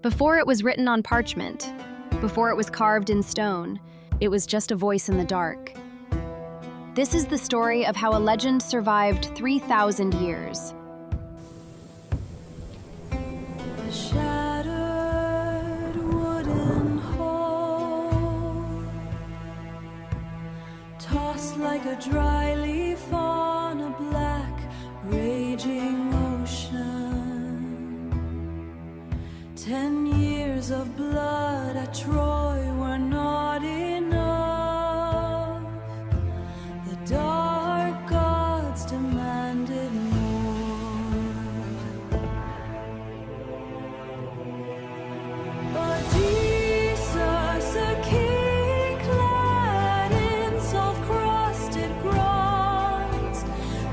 Before it was written on parchment, before it was carved in stone, it was just a voice in the dark. This is the story of how a legend survived 3,000 years. A shattered wooden hole, tossed like a dry leaf on a black, raging ocean. 10 years of blood at Troy were not enough. The dark gods demanded more. Odysseus, a king clad in salt-crusted bronze,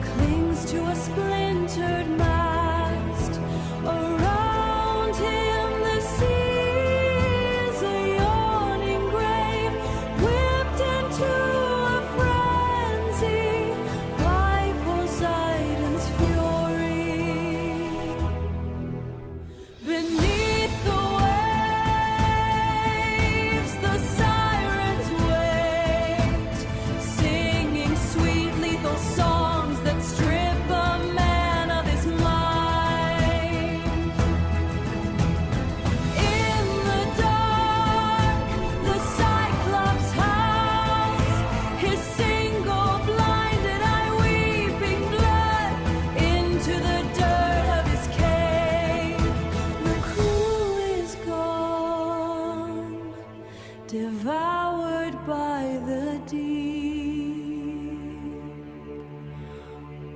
clings to a splintered mast. Around him the sea is a yawning grave, whipped into a frenzy by Poseidon's fury. Beneath the waves, the sirens wait, singing sweet, lethal songs that strip a man of his mind. In the dark, the Cyclops howls, his single blinded eye weeping blood into the dirt of his cave. The crew is gone, devoured by the deep.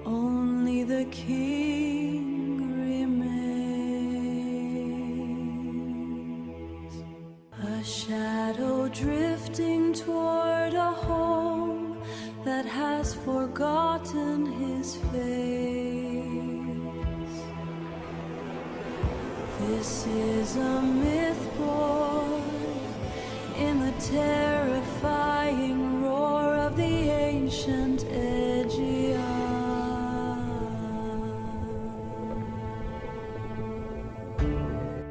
Only the king remains, a shadow drifting toward a home that has forgotten his face. This is a myth born in the terrifying roar of the ancient Aegean.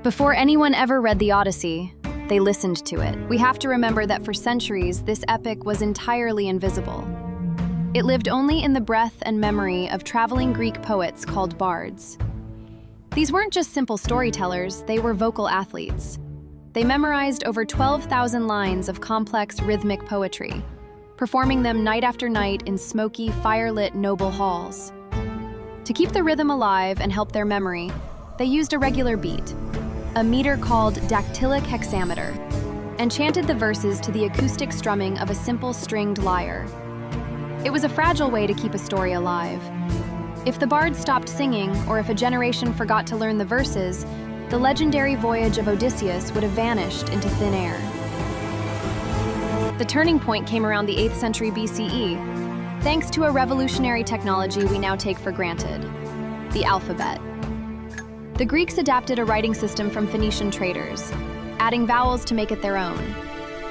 Before anyone ever read the Odyssey, they listened to it. We have to remember that for centuries, this epic was entirely invisible. It lived only in the breath and memory of traveling Greek poets called bards. These weren't just simple storytellers, they were vocal athletes. They memorized over 12,000 lines of complex rhythmic poetry, performing them night after night in smoky, fire-lit noble halls. To keep the rhythm alive and help their memory, they used a regular beat, a meter called dactylic hexameter, and chanted the verses to the acoustic strumming of a simple stringed lyre. It was a fragile way to keep a story alive. If the bards stopped singing, or if a generation forgot to learn the verses, the legendary voyage of Odysseus would have vanished into thin air. The turning point came around the 8th century BCE, thanks to a revolutionary technology we now take for granted, the alphabet. The Greeks adapted a writing system from Phoenician traders, adding vowels to make it their own.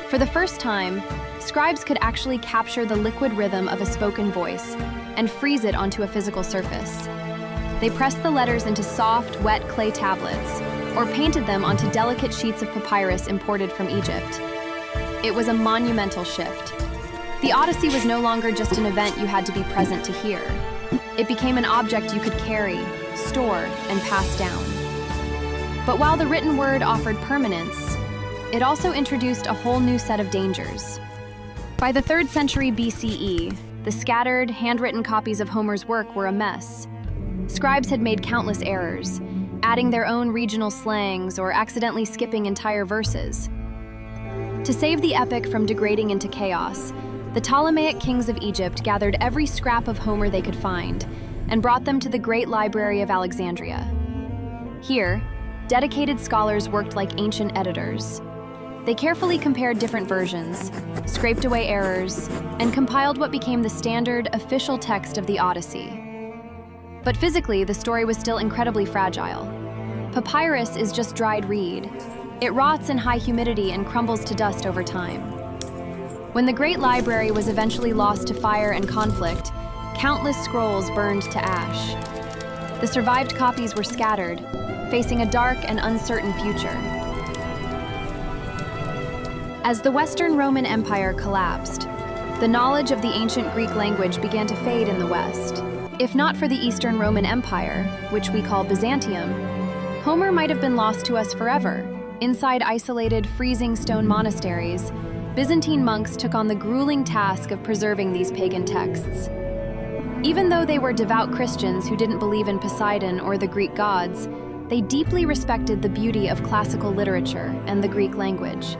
For the first time, scribes could actually capture the liquid rhythm of a spoken voice and freeze it onto a physical surface. They pressed the letters into soft, wet clay tablets, or painted them onto delicate sheets of papyrus imported from Egypt. It was a monumental shift. The Odyssey was no longer just an event you had to be present to hear. It became an object you could carry, store, and pass down. But while the written word offered permanence, it also introduced a whole new set of dangers. By the 3rd century BCE, the scattered, handwritten copies of Homer's work were a mess. Scribes had made countless errors, adding their own regional slangs or accidentally skipping entire verses. To save the epic from degrading into chaos, the Ptolemaic kings of Egypt gathered every scrap of Homer they could find and brought them to the great Library of Alexandria. Here, dedicated scholars worked like ancient editors. They carefully compared different versions, scraped away errors, and compiled what became the standard official text of the Odyssey. But physically, the story was still incredibly fragile. Papyrus is just dried reed. It rots in high humidity and crumbles to dust over time. When the great library was eventually lost to fire and conflict, countless scrolls burned to ash. The survived copies were scattered, facing a dark and uncertain future. As the Western Roman Empire collapsed, the knowledge of the ancient Greek language began to fade in the West. If not for the Eastern Roman Empire, which we call Byzantium, Homer might have been lost to us forever. Inside isolated, freezing stone monasteries, Byzantine monks took on the grueling task of preserving these pagan texts. Even though they were devout Christians who didn't believe in Poseidon or the Greek gods, they deeply respected the beauty of classical literature and the Greek language.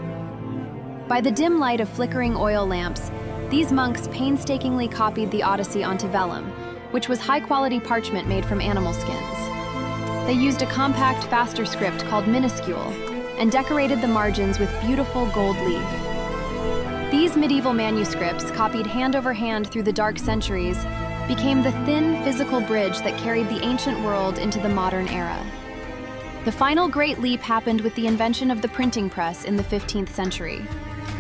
By the dim light of flickering oil lamps, these monks painstakingly copied the Odyssey onto vellum, which was high-quality parchment made from animal skins. They used a compact, faster script called minuscule and decorated the margins with beautiful gold leaf. These medieval manuscripts, copied hand over hand through the dark centuries, became the thin, physical bridge that carried the ancient world into the modern era. The final great leap happened with the invention of the printing press in the 15th century,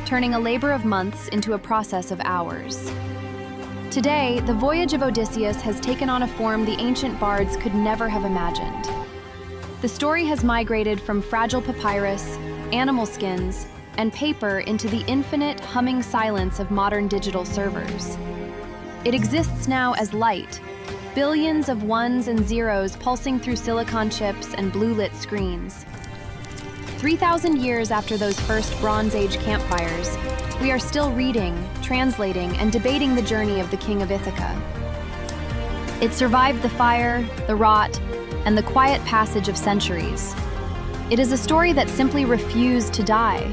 turning a labor of months into a process of hours. Today, the voyage of Odysseus has taken on a form the ancient bards could never have imagined. The story has migrated from fragile papyrus, animal skins, and paper into the infinite, humming silence of modern digital servers. It exists now as light, billions of ones and zeros pulsing through silicon chips and blue-lit screens. 3,000 years after those first Bronze Age campfires, we are still reading, translating, and debating the journey of the King of Ithaca. It survived the fire, the rot, and the quiet passage of centuries. It is a story that simply refused to die,